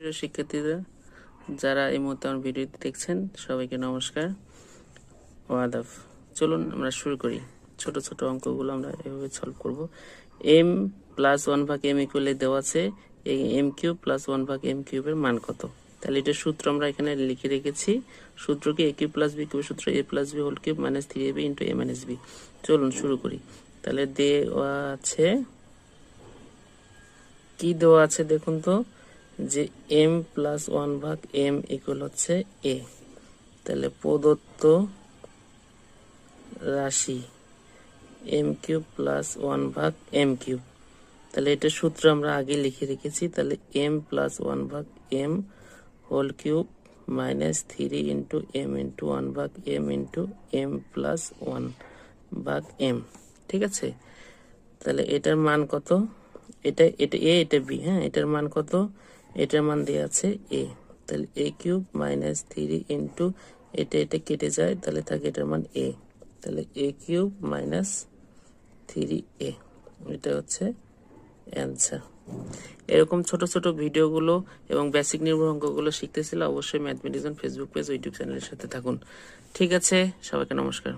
প্রিয় শিক্ষার্থীরা, যারা এই মুহূর্তে আমার ভিডিওটি দেখছেন সবাইকে নমস্কার ও আদাব। চলুন আমরা শুরু করি। ছোট ছোট অঙ্কগুলো আমরা এভাবে সলভ করব। এম প্লাস 1/m ইকুয়াল দেওয়া আছে এই এম কিউব প্লাস 1/m কিউবের মান কত। তাহলে এটা সূত্র আমরা এখানে লিখে রেখেছি। সূত্র কি a কিউব প্লাস b কিউবের সূত্র a plus b whole cube minus 3ab into a minus b। চলুন শুরু করি। তাহলে দেওয়া আছে, কি দেওয়া আছে দেখুন তো, যে m প্লাস 1/m ইকুয়াল হচ্ছে a। তাহলে প্রদত্ত রাশি m cube plus 1/m cube. তাহলে এটা সূত্র আমরা আগে লিখে রেখেছি। তাহলে m plus 1/m whole cube minus 3 into m into 1/m into m plus 1/m। ঠিক আছে, তাহলে এটার মান কত? এটা এটা a, এটা b। হ্যাঁ, এটার মান কত? এটার মান দেওয়া আছে a। তাহলে a কিউব মাইনাস 3 ইন্টু এটা এটা কেটে যায়, তাহলে থাকে এটার মান a। তাহলে a কিউব মাইনাস 3a, এটা হচ্ছে অ্যান্সার। এরকম ছোট ছোট ভিডিওগুলো এবং বেসিক নির্ভর অঙ্কগুলো শিখতেছিল অবশ্যই ম্যাথমেটিক্স ফেসবুক পেজ ও ইউটিউব চ্যানেলের সাথে থাকুন। ঠিক আছে, সবাইকে নমস্কার।